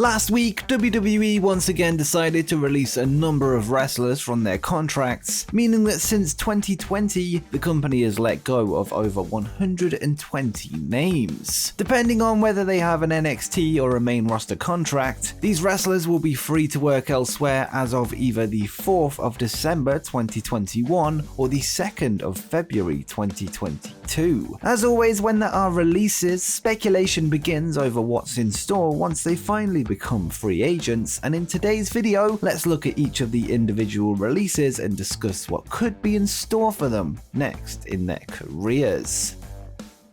Last week, WWE once again decided to release a number of wrestlers from their contracts, meaning that since 2020, the company has let go of over 120 names. Depending on whether they have an NXT or a main roster contract, these wrestlers will be free to work elsewhere as of either the 4th of December 2021 or the 2nd of February 2022. As always, when there are releases, speculation begins over what's in store once they finally become free agents, and in today's video, let's look at each of the individual releases and discuss what could be in store for them next in their careers.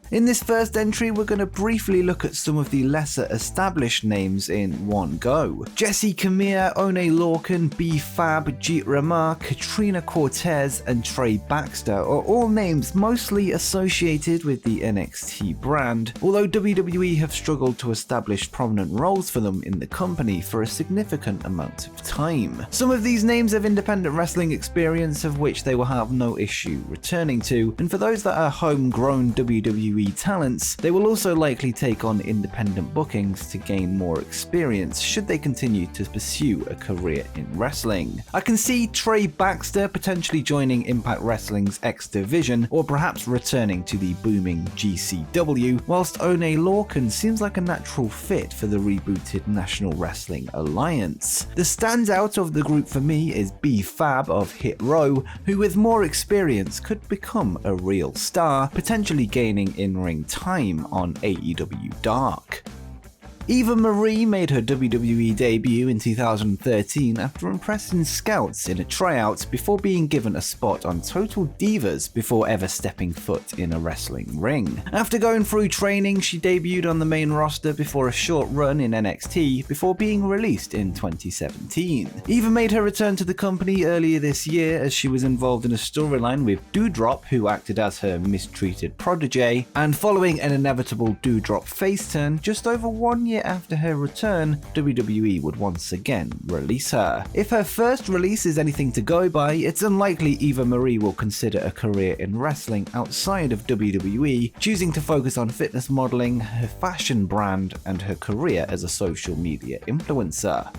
In this first entry, we're going to briefly look at some of the lesser established names in one go. Jessi, Kamea, Oney, Lorcan, B-Fab, Jeet, Rama, Katrina, Cortez, and Trey, Baxter are all names mostly associated with the NXT brand, although WWE have struggled to establish prominent roles for them in the company for a significant amount of time. Some of these names have independent wrestling experience of which they will have no issue returning to, and for those that are homegrown WWE talents, they will also likely take on independent bookings to gain more experience should they continue to pursue a career in wrestling. I can see Trey Baxter potentially joining Impact Wrestling's X Division or perhaps returning to the booming GCW, whilst Oney Lorcan seems like a natural fit for the rebooted National Wrestling Alliance. The standout of the group for me is B-Fab of Hit Row, who with more experience could become a real star, potentially gaining in-ring time on AEW Dark. Eva Marie made her WWE debut in 2013 after impressing scouts in a tryout before being given a spot on Total Divas before ever stepping foot in a wrestling ring. After going through training, she debuted on the main roster before a short run in NXT before being released in 2017. Eva made her return to the company earlier this year as she was involved in a storyline with Doudrop, who acted as her mistreated protege, and following an inevitable Doudrop face turn just over 1 year after her return, WWE would once again release her. If her first release is anything to go by, it's unlikely Eva Marie will consider a career in wrestling outside of WWE, choosing to focus on fitness modeling, her fashion brand, and her career as a social media influencer.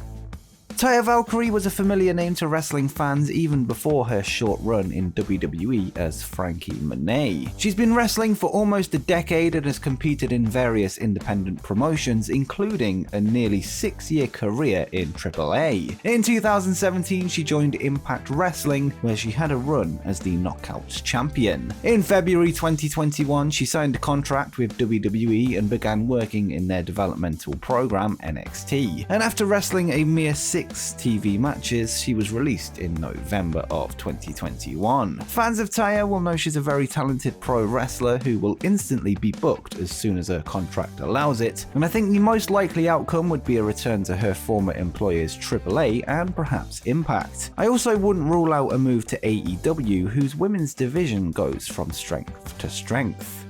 Taya Valkyrie was a familiar name to wrestling fans even before her short run in WWE as Franky Monet. She's been wrestling for almost a decade and has competed in various independent promotions, including a nearly 6-year career in AAA. In 2017, she joined Impact Wrestling, where she had a run as the Knockouts champion. In February 2021, she signed a contract with WWE and began working in their developmental program NXT. And after wrestling a mere 6 TV matches, she was released in November of 2021. Fans of Taya will know she's a very talented pro wrestler who will instantly be booked as soon as her contract allows it, and I think the most likely outcome would be a return to her former employers AAA and perhaps Impact. I also wouldn't rule out a move to AEW, whose women's division goes from strength to strength.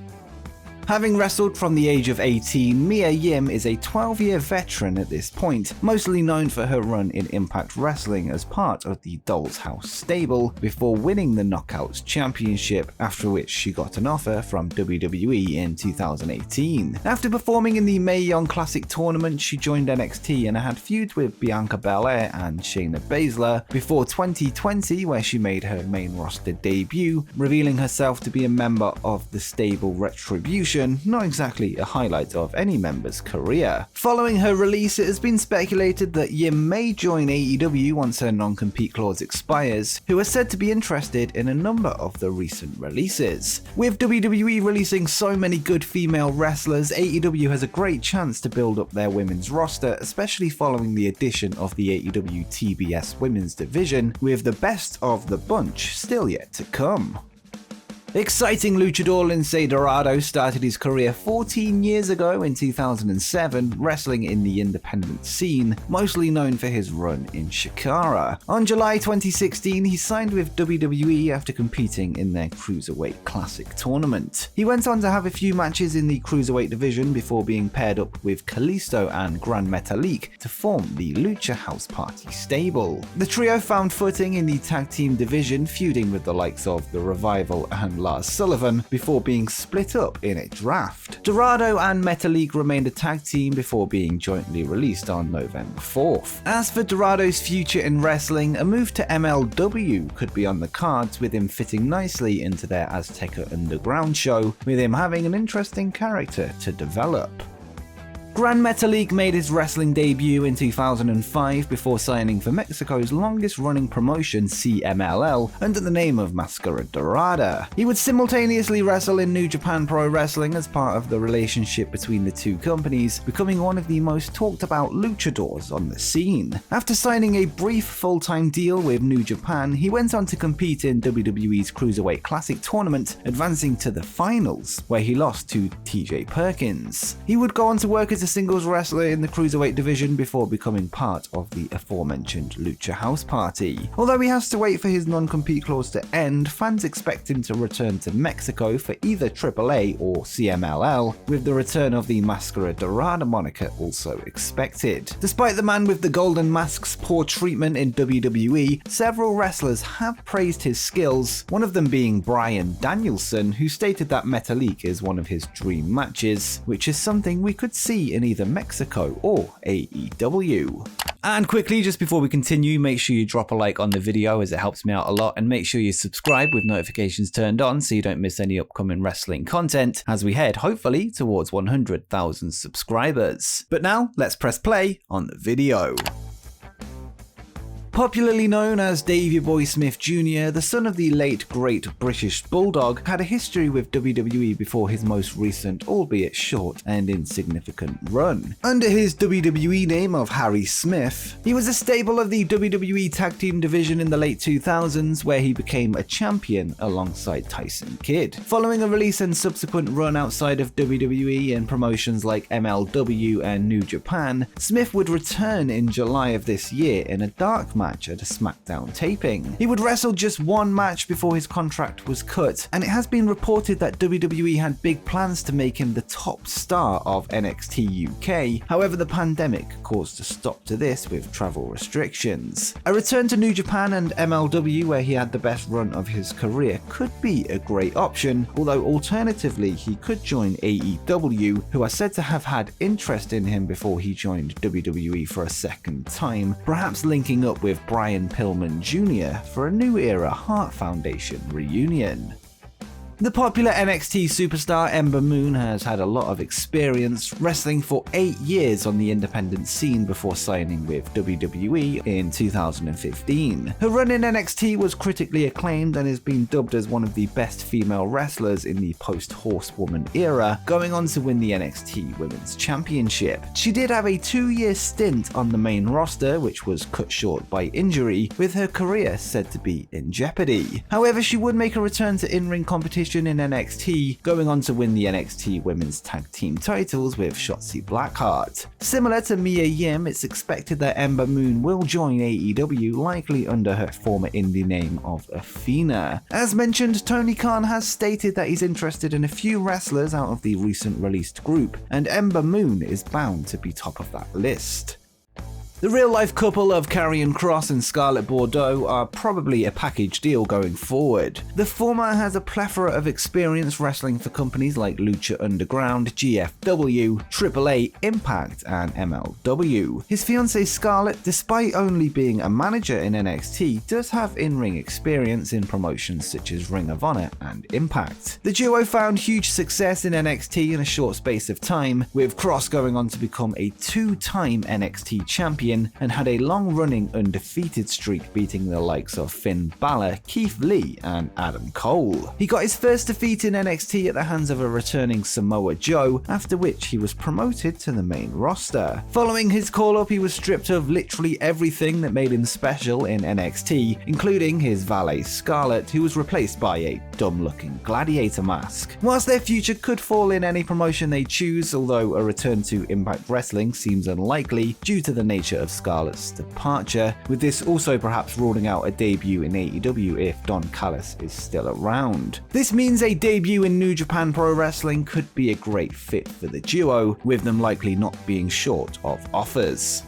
Having wrestled from the age of 18, Mia Yim is a 12-year veteran at this point, mostly known for her run in Impact Wrestling as part of the Doll's House stable, before winning the Knockouts Championship, after which she got an offer from WWE in 2018. After performing in the Mae Young Classic tournament, she joined NXT and had feuds with Bianca Belair and Shayna Baszler before 2020, where she made her main roster debut, revealing herself to be a member of the stable Retribution, not exactly a highlight of any member's career. Following her release, it has been speculated that Yim may join AEW once her non-compete clause expires, who are said to be interested in a number of the recent releases. With WWE releasing so many good female wrestlers, AEW has a great chance to build up their women's roster, especially following the addition of the AEW TBS women's division, with the best of the bunch still yet to come. Exciting luchador Lince Dorado started his career 14 years ago in 2007, wrestling in the independent scene, mostly known for his run in Shikara. On July 2016, he signed with WWE after competing in their Cruiserweight Classic tournament. He went on to have a few matches in the Cruiserweight division before being paired up with Kalisto and Gran Metalik to form the Lucha House Party stable. The trio found footing in the tag team division, feuding with the likes of The Revival and Lars Sullivan before being split up in a draft. Dorado and Metalik remained a tag team before being jointly released on November 4th. As for Dorado's future in wrestling, a move to MLW could be on the cards, with him fitting nicely into their Azteca Underground show, with him having an interesting character to develop. Gran Metalik made his wrestling debut in 2005 before signing for Mexico's longest-running promotion CMLL under the name of Mascara Dorada. He would simultaneously wrestle in New Japan Pro-Wrestling as part of the relationship between the two companies, becoming one of the most talked-about luchadors on the scene. After signing a brief full-time deal with New Japan, he went on to compete in WWE's Cruiserweight Classic tournament, advancing to the finals, where he lost to TJ Perkins. He would go on to work as a singles wrestler in the Cruiserweight division before becoming part of the aforementioned Lucha House Party. Although he has to wait for his non-compete clause to end, fans expect him to return to Mexico for either AAA or CMLL, with the return of the Mascara Dorada moniker also expected. Despite the man with the golden mask's poor treatment in WWE, several wrestlers have praised his skills, one of them being Bryan Danielson, who stated that Metalik is one of his dream matches, which is something we could see in either Mexico or AEW. And quickly, just before we continue, make sure you drop a like on the video as it helps me out a lot, and make sure you subscribe with notifications turned on so you don't miss any upcoming wrestling content as we head, hopefully, towards 100,000 subscribers. But now, let's press play on the video. Popularly known as Davey Boy Smith Jr., the son of the late great British Bulldog, had a history with WWE before his most recent, albeit short and insignificant, run. Under his WWE name of Harry Smith, he was a staple of the WWE Tag Team division in the late 2000s, where he became a champion alongside Tyson Kidd. Following a release and subsequent run outside of WWE in promotions like MLW and New Japan, Smith would return in July of this year in a dark match at a SmackDown taping. He would wrestle just one match before his contract was cut, and it has been reported that WWE had big plans to make him the top star of NXT UK. However, the pandemic caused a stop to this with travel restrictions. A return to New Japan and MLW, where he had the best run of his career, could be a great option, although alternatively he could join AEW, who are said to have had interest in him before he joined WWE for a second time, perhaps linking up with Brian Pillman Jr. for a New Era Heart Foundation reunion. The popular NXT superstar Ember Moon has had a lot of experience wrestling for 8 years on the independent scene before signing with WWE in 2015. Her run in NXT was critically acclaimed and has been dubbed as one of the best female wrestlers in the post-Horsewoman era, going on to win the NXT Women's Championship. She did have a 2-year stint on the main roster, which was cut short by injury, with her career said to be in jeopardy. However, she would make a return to in-ring competition in NXT, going on to win the NXT Women's Tag Team titles with Shotzi Blackheart. Similar to Mia Yim, it's expected that Ember Moon will join AEW, likely under her former indie name of Athena. As mentioned, Tony Khan has stated that he's interested in a few wrestlers out of the recent released group, and Ember Moon is bound to be top of that list. The real-life couple of Karrion Kross and Scarlett Bordeaux are probably a package deal going forward. The former has a plethora of experience wrestling for companies like Lucha Underground, GFW, AAA, Impact, and MLW. His fiancée Scarlett, despite only being a manager in NXT, does have in-ring experience in promotions such as Ring of Honor and Impact. The duo found huge success in NXT in a short space of time, with Kross going on to become a 2-time NXT champion and had a long-running undefeated streak, beating the likes of Finn Balor, Keith Lee, and Adam Cole. He got his first defeat in NXT at the hands of a returning Samoa Joe, after which he was promoted to the main roster. Following his call-up, he was stripped of literally everything that made him special in NXT, including his valet Scarlett, who was replaced by a dumb-looking gladiator mask. Whilst their future could fall in any promotion they choose, although a return to Impact Wrestling seems unlikely due to the nature of Scarlett's departure, with this also perhaps ruling out a debut in AEW if Don Callis is still around. This means a debut in New Japan Pro-Wrestling could be a great fit for the duo, with them likely not being short of offers.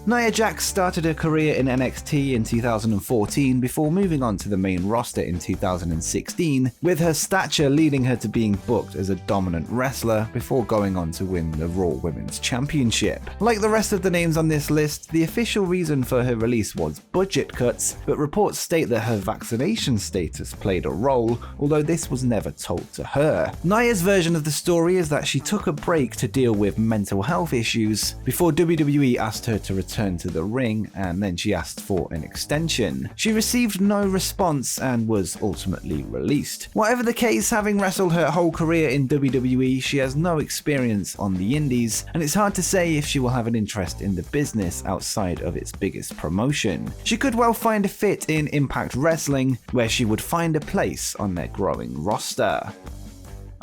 Nia Jax started her career in NXT in 2014 before moving on to the main roster in 2016, with her stature leading her to being booked as a dominant wrestler before going on to win the Raw Women's Championship. Like the rest of the names on this list, the official reason for her release was budget cuts, but reports state that her vaccination status played a role, although this was never told to her. Nia's version of the story is that she took a break to deal with mental health issues before WWE asked her to return to the ring, and then she asked for an extension. She received no response and was ultimately released. Whatever the case, having wrestled her whole career in WWE, she has no experience on the indies, and it's hard to say if she will have an interest in the business outside of its biggest promotion. She could well find a fit in Impact Wrestling, where she would find a place on their growing roster.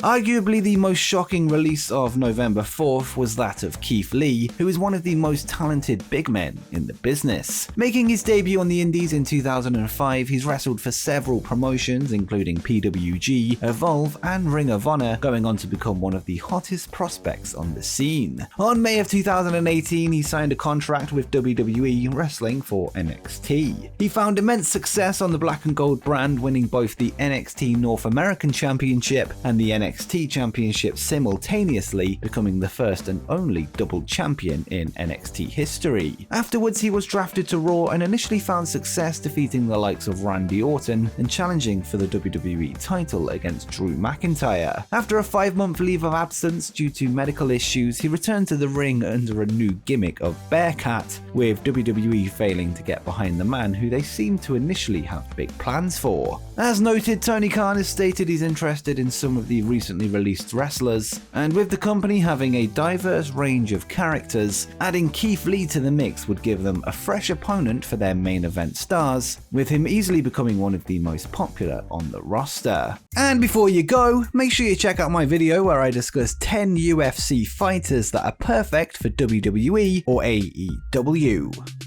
Arguably the most shocking release of November 4th was that of Keith Lee, who is one of the most talented big men in the business. Making his debut on the indies in 2005, he's wrestled for several promotions including PWG, Evolve and Ring of Honor, going on to become one of the hottest prospects on the scene. On May of 2018, he signed a contract with WWE wrestling for NXT. He found immense success on the Black and Gold brand, winning both the NXT North American Championship and the NXT Championship simultaneously, becoming the first and only double champion in NXT history. Afterwards, he was drafted to Raw and initially found success defeating the likes of Randy Orton and challenging for the WWE title against Drew McIntyre. After a 5-month leave of absence due to medical issues, he returned to the ring under a new gimmick of Bearcat, with WWE failing to get behind the man who they seemed to initially have big plans for. As noted, Tony Khan has stated he's interested in some of the recently released wrestlers, and with the company having a diverse range of characters, adding Keith Lee to the mix would give them a fresh opponent for their main event stars, with him easily becoming one of the most popular on the roster. And before you go, make sure you check out my video where I discuss 10 UFC fighters that are perfect for WWE or AEW.